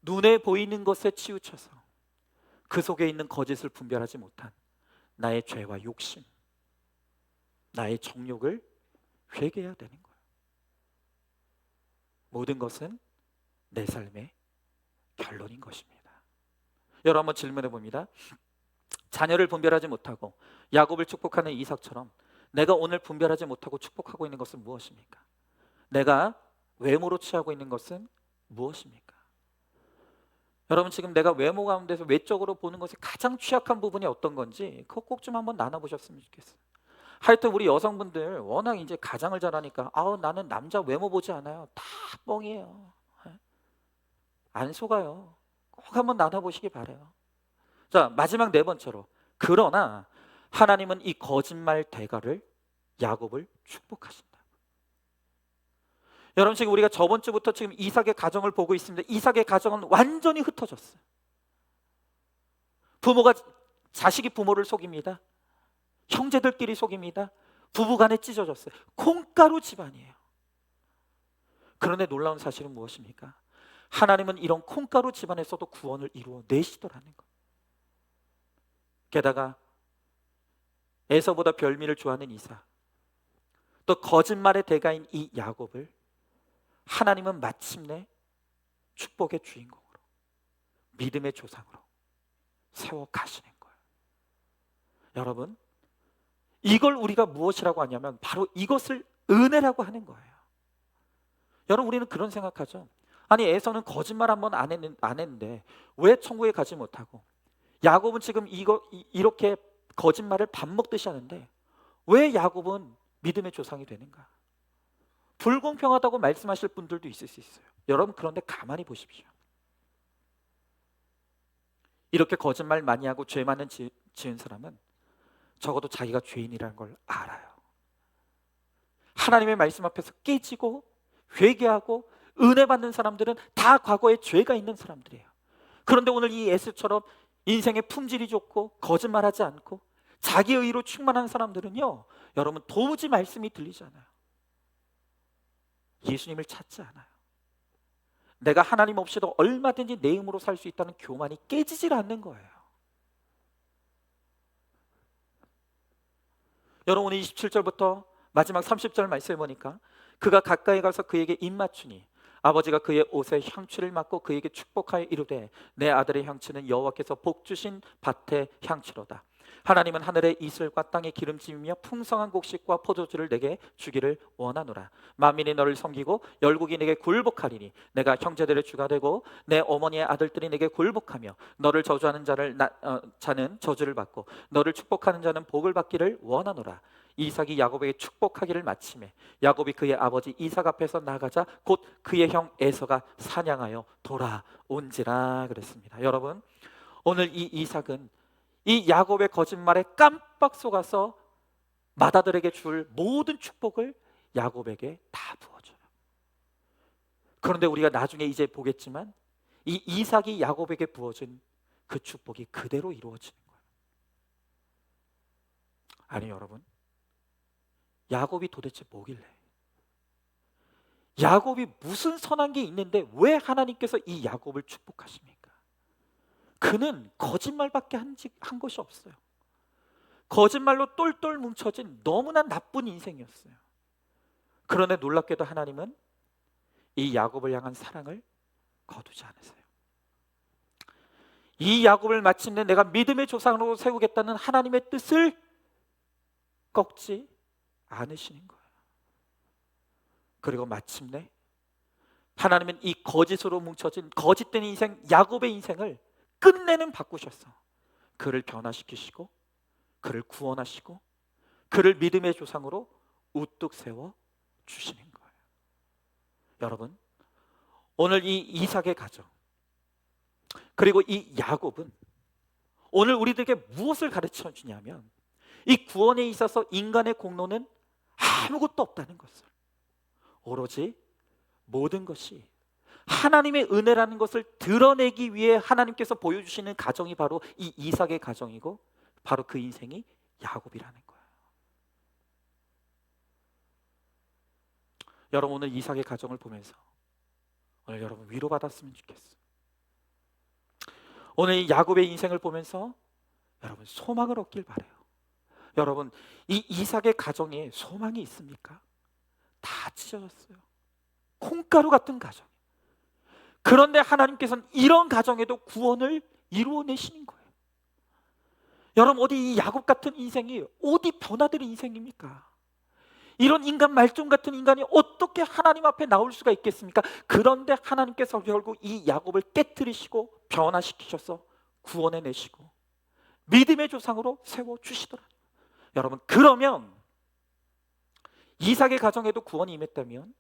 눈에 보이는 것에 치우쳐서 그 속에 있는 거짓을 분별하지 못한 나의 죄와 욕심, 나의 정욕을 회개해야 되는 거예요. 모든 것은 내 삶의 결론인 것입니다. 여러분, 한번 질문해 봅니다. 자녀를 분별하지 못하고 야곱을 축복하는 이삭처럼 내가 오늘 분별하지 못하고 축복하고 있는 것은 무엇입니까? 내가 외모로 취하고 있는 것은 무엇입니까? 여러분, 지금 내가 외모 가운데서 외적으로 보는 것이 가장 취약한 부분이 어떤 건지 그거 꼭 좀 한번 나눠보셨으면 좋겠어요. 하여튼 우리 여성분들 워낙 이제 가장을 잘하니까 나는 남자 외모 보지 않아요. 다 뻥이에요. 안 속아요. 꼭 한번 나눠보시기 바라요. 자, 마지막 네 번째로, 그러나 하나님은 이 거짓말 대가를 야곱을 축복하신다. 여러분, 지금 우리가 저번 주부터 지금 이삭의 가정을 보고 있습니다. 이삭의 가정은 완전히 흩어졌어요. 자식이 부모를 속입니다. 형제들끼리 속입니다. 부부간에 찢어졌어요. 콩가루 집안이에요. 그런데 놀라운 사실은 무엇입니까? 하나님은 이런 콩가루 집안에서도 구원을 이루어 내시더라는 것. 게다가 에서보다 별미를 좋아하는 이삭, 또 거짓말의 대가인 이 야곱을 하나님은 마침내 축복의 주인공으로, 믿음의 조상으로 세워 가시는 거예요. 여러분, 이걸 우리가 무엇이라고 하냐면 바로 이것을 은혜라고 하는 거예요. 여러분, 우리는 그런 생각하죠. 아니, 에서는 거짓말 한 번 안 했는데 왜 천국에 가지 못하고, 야곱은 지금 이렇게 거짓말을 밥 먹듯이 하는데 왜 야곱은 믿음의 조상이 되는가? 불공평하다고 말씀하실 분들도 있을 수 있어요. 여러분, 그런데 가만히 보십시오. 이렇게 거짓말 많이 하고 죄 많은 지은 사람은 적어도 자기가 죄인이라는 걸 알아요. 하나님의 말씀 앞에서 깨지고 회개하고 은혜 받는 사람들은 다 과거에 죄가 있는 사람들이에요. 그런데 오늘 이 에스처럼 인생의 품질이 좋고 거짓말하지 않고 자기 의로 충만한 사람들은요, 여러분, 도무지 말씀이 들리지 않아요. 예수님을 찾지 않아요. 내가 하나님 없이도 얼마든지 내 힘으로 살 수 있다는 교만이 깨지질 않는 거예요. 여러분, 오늘 27절부터 마지막 30절 말씀해 보니까 그가 가까이 가서 그에게 입 맞추니 아버지가 그의 옷에 향취를 맡고 그에게 축복하여 이르되 내 아들의 향취는 여호와께서 복 주신 밭의 향취로다. 하나님은 하늘의 이슬과 땅의 기름짐이며 풍성한 곡식과 포도주를 내게 주기를 원하노라. 만민이 너를 섬기고 열국이 내게 굴복하리니 내가 형제들의 주가 되고 내 어머니의 아들들이 내게 굴복하며 너를 저주하는 자는 저주를 받고 너를 축복하는 자는 복을 받기를 원하노라. 이삭이 야곱에게 축복하기를 마치매 야곱이 그의 아버지 이삭 앞에서 나가자 곧 그의 형 에서가 사냥하여 돌아온지라 그랬습니다. 여러분, 오늘 이 이삭은 이 야곱의 거짓말에 깜빡 속아서 맏아들에게 줄 모든 축복을 야곱에게 다 부어줘요. 그런데 우리가 나중에 이제 보겠지만 이 이삭이 야곱에게 부어준 그 축복이 그대로 이루어지는 거예요. 아니, 여러분, 야곱이 도대체 뭐길래, 야곱이 무슨 선한 게 있는데 왜 하나님께서 이 야곱을 축복하십니까? 그는 거짓말밖에 한 것이 없어요. 거짓말로 똘똘 뭉쳐진 너무나 나쁜 인생이었어요. 그런데 놀랍게도 하나님은 이 야곱을 향한 사랑을 거두지 않으세요. 이 야곱을 마침내 내가 믿음의 조상으로 세우겠다는 하나님의 뜻을 꺾지 않으시는 거예요. 그리고 마침내 하나님은 이 거짓으로 뭉쳐진 거짓된 인생 야곱의 인생을 끝내는 바꾸셔서 그를 변화시키시고 그를 구원하시고 그를 믿음의 조상으로 우뚝 세워 주시는 거예요. 여러분, 오늘 이 이삭의 가정 그리고 이 야곱은 오늘 우리들에게 무엇을 가르쳐 주냐면 이 구원에 있어서 인간의 공로는 아무것도 없다는 것을, 오로지 모든 것이 하나님의 은혜라는 것을 드러내기 위해 하나님께서 보여주시는 가정이 바로 이 이삭의 가정이고 바로 그 인생이 야곱이라는 거예요. 여러분, 오늘 이삭의 가정을 보면서 오늘 여러분 위로받았으면 좋겠어요. 오늘 이 야곱의 인생을 보면서 여러분 소망을 얻길 바라요. 여러분, 이 이삭의 가정에 소망이 있습니까? 다 찢어졌어요. 콩가루 같은 가정. 그런데 하나님께서는 이런 가정에도 구원을 이루어내시는 거예요. 여러분, 어디 이 야곱 같은 인생이 어디 변화될 인생입니까? 이런 인간 말종 같은 인간이 어떻게 하나님 앞에 나올 수가 있겠습니까? 그런데 하나님께서 결국 이 야곱을 깨뜨리시고 변화시키셔서 구원해내시고 믿음의 조상으로 세워주시더라. 여러분, 그러면 이삭의 가정에도 구원이 임했다면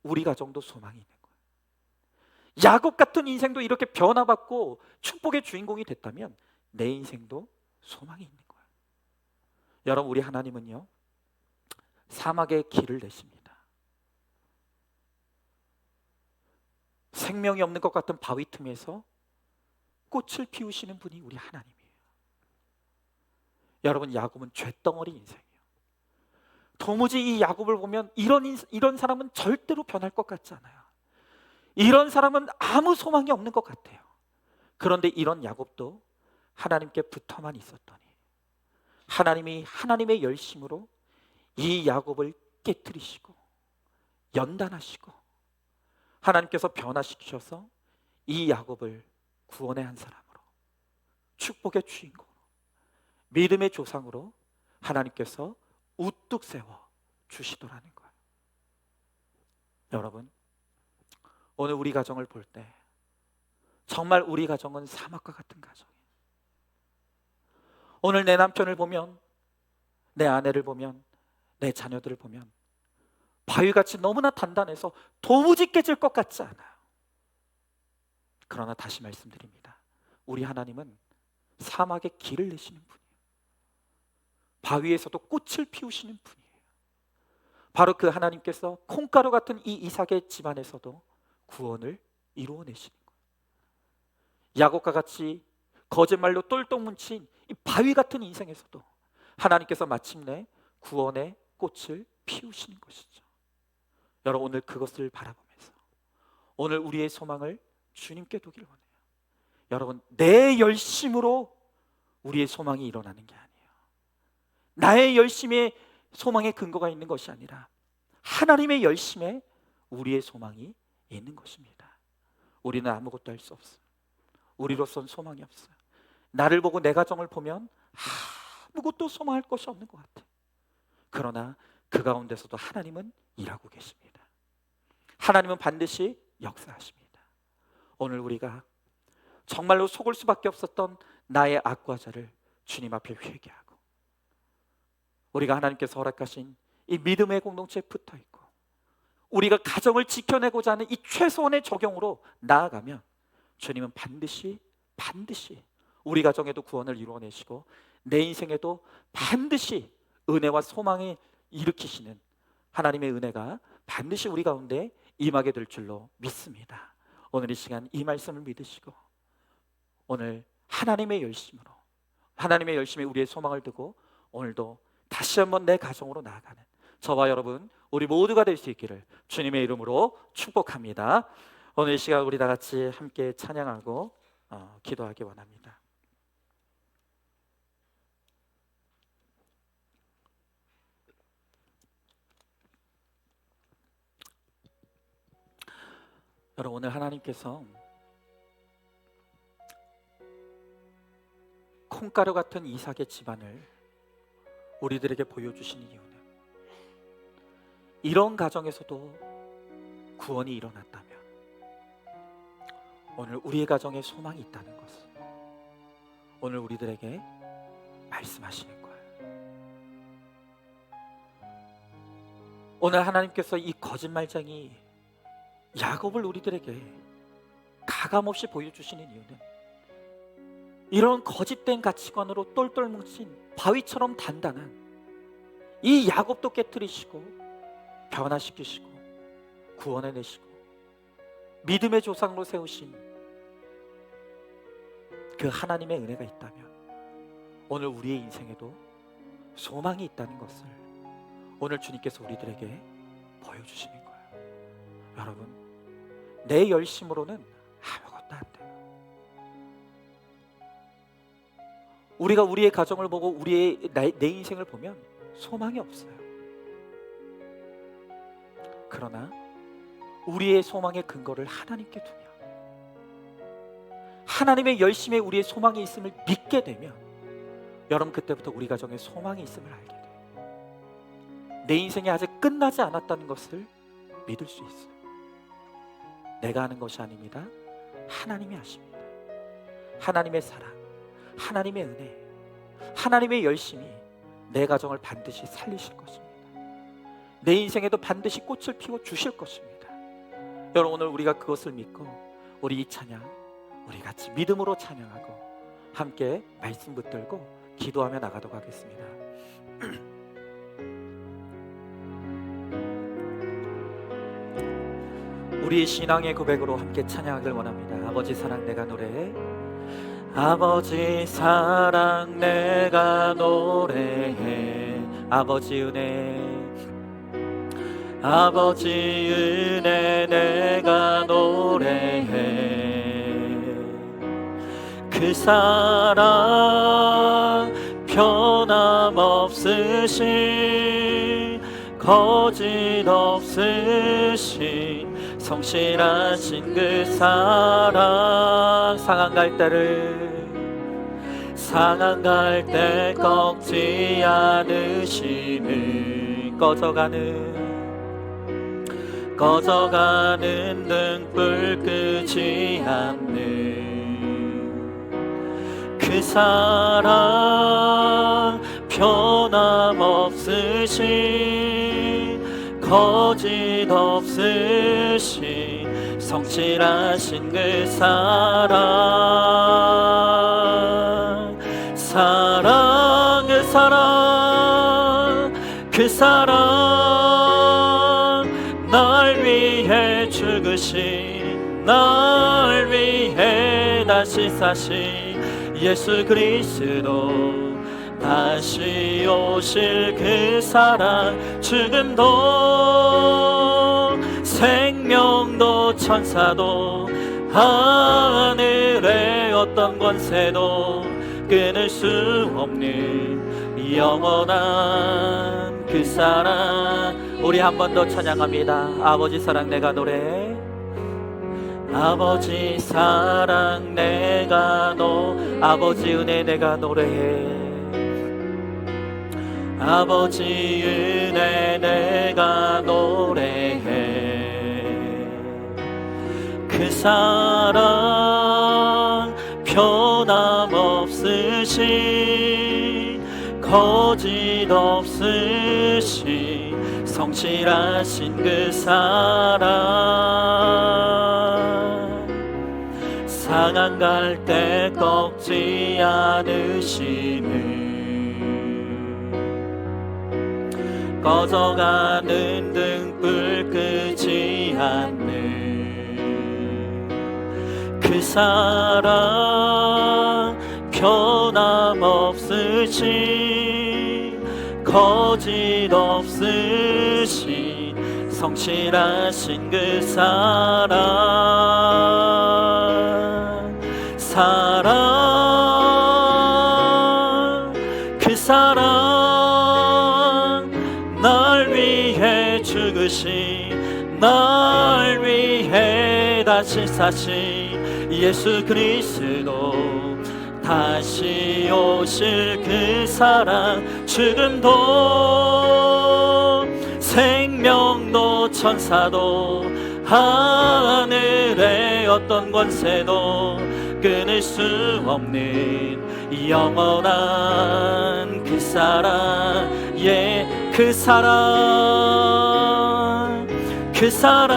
우리 가정도 소망이 있는 거예요. 야곱 같은 인생도 이렇게 변화받고 축복의 주인공이 됐다면 내 인생도 소망이 있는 거예요. 여러분, 우리 하나님은요 사막에 길을 내십니다. 생명이 없는 것 같은 바위 틈에서 꽃을 피우시는 분이 우리 하나님이에요. 여러분, 야곱은 쇳덩어리 인생이에요. 도무지 이 야곱을 보면 이런 사람은 절대로 변할 것 같지 않아요. 이런 사람은 아무 소망이 없는 것 같아요. 그런데 이런 야곱도 하나님께 붙어만 있었더니 하나님이 하나님의 열심으로 이 야곱을 깨뜨리시고 연단하시고 하나님께서 변화시키셔서 이 야곱을 구원의 한 사람으로, 축복의 주인공으로, 믿음의 조상으로 하나님께서 우뚝 세워 주시더라는 거예요. 여러분, 오늘 우리 가정을 볼 때 정말 우리 가정은 사막과 같은 가정이에요. 오늘 내 남편을 보면, 내 아내를 보면, 내 자녀들을 보면 바위같이 너무나 단단해서 도무지 깨질 것 같지 않아요. 그러나 다시 말씀드립니다. 우리 하나님은 사막에 길을 내시는 분이에요. 바위에서도 꽃을 피우시는 분이에요. 바로 그 하나님께서 콩가루 같은 이 이삭의 집안에서도 구원을 이루어내시는 거예요. 야곱과 같이 거짓말로 똘똘 뭉친 이 바위 같은 인생에서도 하나님께서 마침내 구원의 꽃을 피우시는 것이죠. 여러분, 오늘 그것을 바라보면서 오늘 우리의 소망을 주님께 두길 원해요. 여러분, 내 열심으로 우리의 소망이 일어나는 게 아니에요. 나의 열심에 소망의 근거가 있는 것이 아니라 하나님의 열심에 우리의 소망이 있는 것입니다. 우리는 아무것도 할 수 없어요. 우리로서는 소망이 없어요. 나를 보고 내 가정을 보면 아무것도 소망할 것이 없는 것 같아요. 그러나 그 가운데서도 하나님은 일하고 계십니다. 하나님은 반드시 역사하십니다. 오늘 우리가 정말로 속을 수밖에 없었던 나의 악과 죄를 주님 앞에 회개하고 우리가 하나님께서 허락하신 이 믿음의 공동체에 붙어있고 우리가 가정을 지켜내고자 하는 이 최소한의 적용으로 나아가면 주님은 반드시 우리 가정에도 구원을 이루어내시고 내 인생에도 반드시 은혜와 소망을 일으키시는 하나님의 은혜가 반드시 우리 가운데 임하게 될 줄로 믿습니다. 오늘 이 시간 이 말씀을 믿으시고 오늘 하나님의 열심에 우리의 소망을 두고 오늘도 다시 한번 내 가정으로 나아가는 저와 여러분 우리 모두가 될 수 있기를 주님의 이름으로 축복합니다. 오늘 이 시간 우리 다 같이 함께 찬양하고 기도하기 원합니다. 여러분, 오늘 하나님께서 콩가루 같은 이삭의 집안을 우리들에게 보여주시는 이유는 이런 가정에서도 구원이 일어났다면 오늘 우리의 가정에 소망이 있다는 것을 오늘 우리들에게 말씀하시는 거예요. 오늘 하나님께서 이 거짓말쟁이 야곱을 우리들에게 가감없이 보여주시는 이유는 이런 거짓된 가치관으로 똘똘 뭉친 바위처럼 단단한 이 야곱도 깨뜨리시고 변화시키시고 구원해내시고 믿음의 조상으로 세우신 그 하나님의 은혜가 있다면 오늘 우리의 인생에도 소망이 있다는 것을 오늘 주님께서 우리들에게 보여주시는 거예요. 여러분, 내 열심으로는 아무것도 안 돼요. 우리가 우리의 가정을 보고 내 인생을 보면 소망이 없어요. 그러나 우리의 소망의 근거를 하나님께 두며 하나님의 열심에 우리의 소망이 있음을 믿게 되면 여러분, 그때부터 우리 가정에 소망이 있음을 알게 돼요. 내 인생이 아직 끝나지 않았다는 것을 믿을 수 있어요. 내가 하는 것이 아닙니다. 하나님이 하십니다. 하나님의 사랑, 하나님의 은혜, 하나님의 열심이 내 가정을 반드시 살리실 것입니다. 내 인생에도 반드시 꽃을 피워 주실 것입니다. 여러분, 오늘 우리가 그것을 믿고 우리 이 찬양 우리 같이 믿음으로 찬양하고 함께 말씀 붙들고 기도하며 나가도록 하겠습니다. 우리의 신앙의 고백으로 함께 찬양하길 원합니다. 아버지 사랑 내가 노래해, 아버지 사랑 내가 노래해, 아버지 은혜, 아버지 은혜 내가 노래해. 그 사랑 변함없으신 거짓 없으신 성실하신 그 사랑, 상한 갈대를 꺾지 않으시는 꺼져가는 등불 끄지 않는 그 사랑 변함없으신 거짓 없으신 성실하신 그 사랑, 그 사랑 날 위해 죽으신, 날 위해 다시 사신 예수 그리스도, 다시 오실 그 사랑, 죽음도 생명도 천사도 하늘의 어떤 권세도 끊을 수 없는 영원한 그 사랑. 우리 한 번 더 찬양합니다. 아버지 사랑 내가 노래해, 아버지 사랑 내가 아버지 은혜 내가 노래해, 아버지 은혜 내가 노래해. 그 사랑 변함없으신 거짓 없으신 성실하신 그 사랑, 상한 갈대 꺾지 않으시는 꺼져가는 등불 끄지 않는 그 사랑 변함없으신 거짓 없으신 성실하신 그 사랑, 그 사랑 날 위해 죽으신, 날 위해 다시 사신 예수 그리스도, 다시 오실 그 사랑 지금도 생명도 천사도 하늘의 어떤 권세도 끊을 수 없는 영원한 그 사랑, 예, 그 사랑, 그 사랑,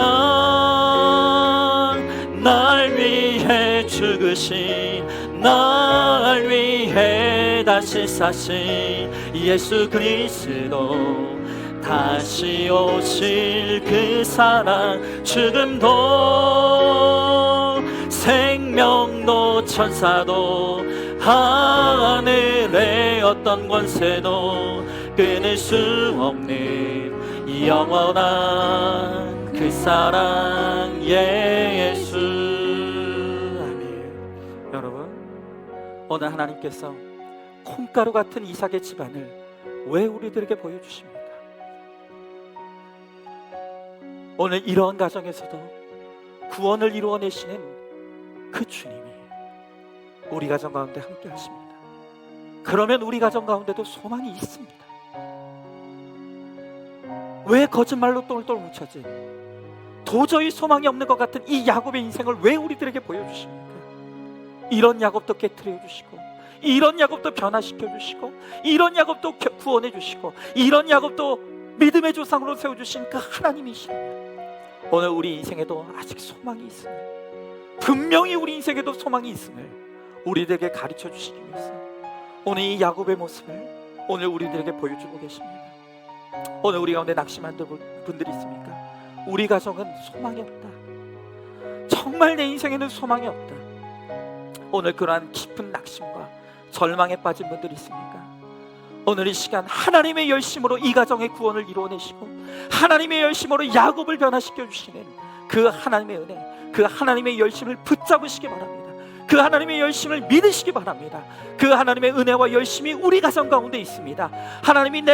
날 위해 죽으신, 날 위해 다시 사신 예수 그리스도, 다시 오실 그 사랑 지금도 생명도 천사도 하늘의 어떤 권세도 끊을 수 없는 영원한 그 사랑, 예수. 아멘. 여러분, 오늘 하나님께서 콩가루 같은 이삭의 집안을 왜 우리들에게 보여주십니까? 오늘 이러한 가정에서도 구원을 이루어내시는 그 주님이 우리 가정 가운데 함께 하십니다. 그러면 우리 가정 가운데도 소망이 있습니다. 왜 거짓말로 똘똘 뭉쳐진 도저히 소망이 없는 것 같은 이 야곱의 인생을 왜 우리들에게 보여주십니까? 이런 야곱도 깨트려 주시고, 이런 야곱도 변화시켜 주시고, 이런 야곱도 구원해 주시고, 이런 야곱도 믿음의 조상으로 세워주신 그 하나님이시라면 오늘 우리 인생에도 아직 소망이 있음을, 분명히 우리 인생에도 소망이 있음을 우리들에게 가르쳐 주시기 위해서 오늘 이 야곱의 모습을 오늘 우리들에게 보여주고 계십니다. 오늘 우리 가운데 낙심한 분들이 있습니까? 우리 가정은 소망이 없다, 정말 내 인생에는 소망이 없다, 오늘 그러한 깊은 낙심과 절망에 빠진 분들이 있습니까? 오늘 이 시간 하나님의 열심으로 이 가정의 구원을 이루어내시고 하나님의 열심으로 야곱을 변화시켜 주시는 그 하나님의 은혜, 그 하나님의 열심을 붙잡으시기 바랍니다. 그 하나님의 열심을 믿으시기 바랍니다. 그 하나님의 은혜와 열심이 우리 가정 가운데 있습니다. 하나님이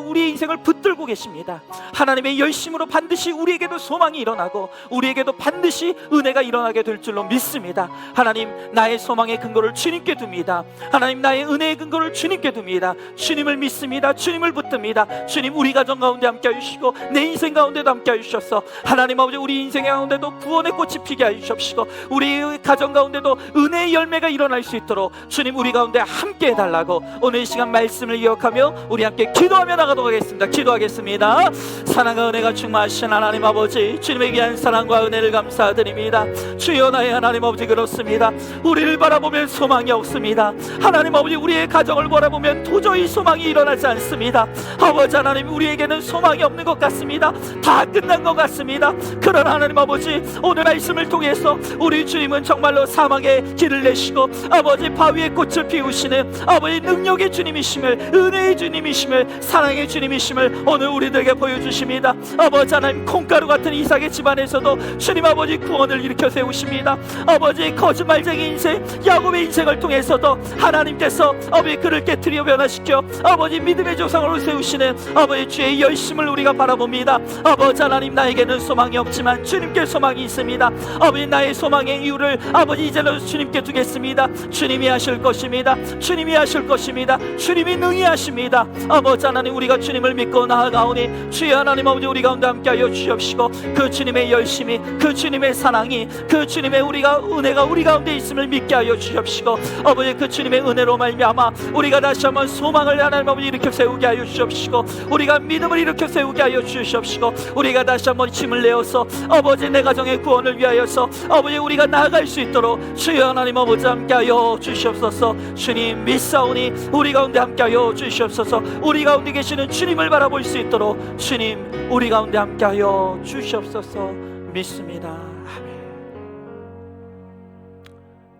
우리의 인생을 붙들고 계십니다. 하나님의 열심으로 반드시 우리에게도 소망이 일어나고 우리에게도 반드시 은혜가 일어나게 될 줄로 믿습니다. 하나님, 나의 소망의 근거를 주님께 둡니다. 하나님, 나의 은혜의 근거를 주님께 둡니다. 주님을 믿습니다. 주님을 붙듭니다. 주님, 우리 가정 가운데 함께 해주시고 내 인생 가운데도 함께 해주셔서 하나님 아버지, 우리 인생의 가운데도 구원의 꽃이 피게 해주십시고 우리 가정 가운데도 은혜의 열매가 일어날 수 있도록 주님, 우리 가운데 함께 해달라고 오늘 이 시간 말씀을 기억하며 우리 함께 기도하며 나가도록 하겠습니다. 기도하겠습니다. 사랑과 은혜가 충만하신 하나님 아버지, 주님의 귀한 사랑과 은혜를 감사드립니다. 주여, 나의 하나님 아버지, 그렇습니다. 우리를 바라보면 소망이 없습니다. 하나님 아버지, 우리의 가정을 바라보면 도저히 소망이 일어나지 않습니다. 아버지 하나님, 우리에게는 소망이 없는 것 같습니다. 다 끝난 것 같습니다. 그러나 하나님 아버지, 오늘 말씀을 통해서 우리 주님은 정말로 사막의 길을 내시고 아버지 바위의 꽃을 피우시는 아버지 능력의 주님이심을, 은혜의 주님이심을, 사랑의 주님이심을 오늘 우리들에게 보여주십니다. 아버지 하나님, 콩가루 같은 이삭의 집안에서도 주님 아버지 구원을 일으켜 세우십니다. 아버지 거짓말쟁이 인생 야곱의 인생을 통해서도 하나님께서 아버지 그를 깨트려 변화시켜 아버지 믿음의 조상으로 세우시는 아버지 주의 열심을 우리가 바라봅니다. 아버지 하나님, 나에게는 소망이 없지만 주님께 소망이 있습니다. 아버지, 나의 소망의 이유를 아버지 이제는 주님께 두겠습니다. 주님이 하실 것입니다. 주님이 하실 것입니다. 주님이 능히 하십니다. 아버지 하나님, 우리가 주님을 믿고 나아가오니 주여 하나님 아버지, 우리 가운데 함께하여 주시옵시고 그 주님의 열심이, 그 주님의 사랑이, 그 주님의 은혜가 우리 가운데 있음을 믿게 하여 주시옵시고 아버지, 그 주님의 은혜로 말미암아 우리가 다시 한번 소망을 하나님 아버지 일으켜 세우게 하여 주시옵시고 우리가 믿음을 일으켜 세우게 하여 주시옵시고 우리가 다시 한번 힘을 내어서 아버지 내 가정의 구원을 위하여서 아버지 우리가 나아갈 수 있도록 주여 하나님 아버지 함께하여 주시옵소서. 주님 믿사오니 우리 가운데 함께하여 주시옵소서. 우리 가운데 계시는 주님을 바라볼 수 있도록 주님 우리 가운데 함께하여 주시옵소서. 믿습니다. 아멘.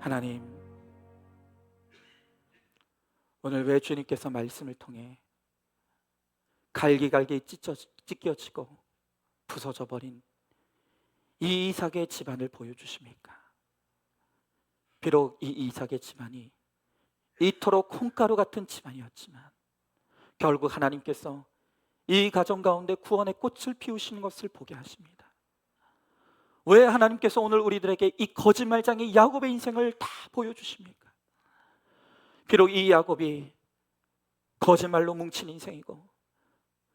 하나님, 오늘 왜 주님께서 말씀을 통해 갈기갈기 찢겨지고 부서져 버린 이 이삭의 집안을 보여주십니까? 비록 이 이삭의 집안이 이토록 콩가루 같은 집안이었지만 결국 하나님께서 이 가정 가운데 구원의 꽃을 피우시는 것을 보게 하십니다. 왜 하나님께서 오늘 우리들에게 이 거짓말장의 야곱의 인생을 다 보여주십니까? 비록 이 야곱이 거짓말로 뭉친 인생이고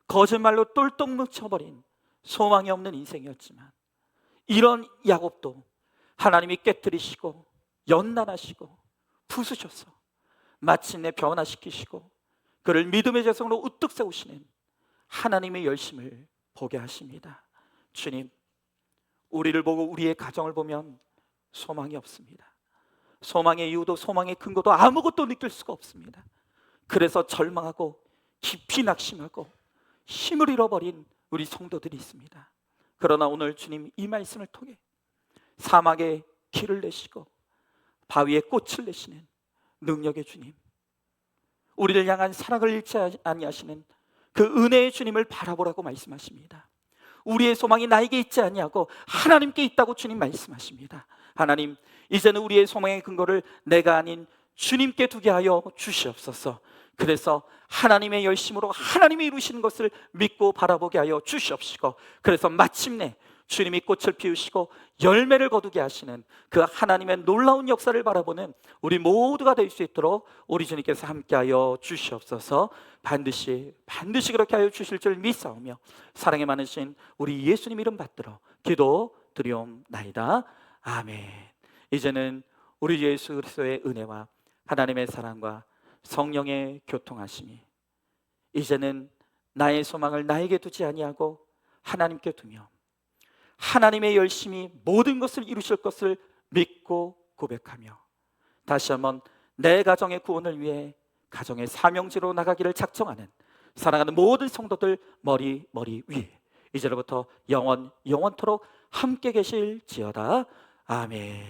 거짓말로 똘똘 뭉쳐버린 소망이 없는 인생이었지만, 이런 야곱도 하나님이 깨뜨리시고 연단하시고 부수셔서 마침내 변화시키시고 그를 믿음의 자성으로 우뚝 세우시는 하나님의 열심을 보게 하십니다. 주님, 우리를 보고 우리의 가정을 보면 소망이 없습니다. 소망의 이유도 소망의 근거도 아무것도 느낄 수가 없습니다. 그래서 절망하고 깊이 낙심하고 힘을 잃어버린 우리 성도들이 있습니다. 그러나 오늘 주님 이 말씀을 통해 사막에 길을 내시고 바위에 꽃을 내시는 능력의 주님, 우리를 향한 사랑을 잃지 아니하시는 그 은혜의 주님을 바라보라고 말씀하십니다. 우리의 소망이 나에게 있지 아니하고 하나님께 있다고 주님 말씀하십니다. 하나님, 이제는 우리의 소망의 근거를 내가 아닌 주님께 두게 하여 주시옵소서. 그래서 하나님의 열심으로 하나님이 이루시는 것을 믿고 바라보게 하여 주시옵시고, 그래서 마침내 주님이 꽃을 피우시고 열매를 거두게 하시는 그 하나님의 놀라운 역사를 바라보는 우리 모두가 될 수 있도록 우리 주님께서 함께하여 주시옵소서. 반드시 그렇게 하여 주실 줄 믿사오며 사랑이 많으신 우리 예수님 이름 받들어 기도 드리옵나이다. 아멘. 이제는 우리 예수 그리스도의 은혜와 하나님의 사랑과 성령의 교통하심이 이제는 나의 소망을 나에게 두지 아니하고 하나님께 두며 하나님의 열심히 모든 것을 이루실 것을 믿고 고백하며 다시 한번 내 가정의 구원을 위해 가정의 사명지로 나가기를 작정하는 사랑하는 모든 성도들 머리 위에 이제로부터 영원토록 함께 계실지어다. 아멘.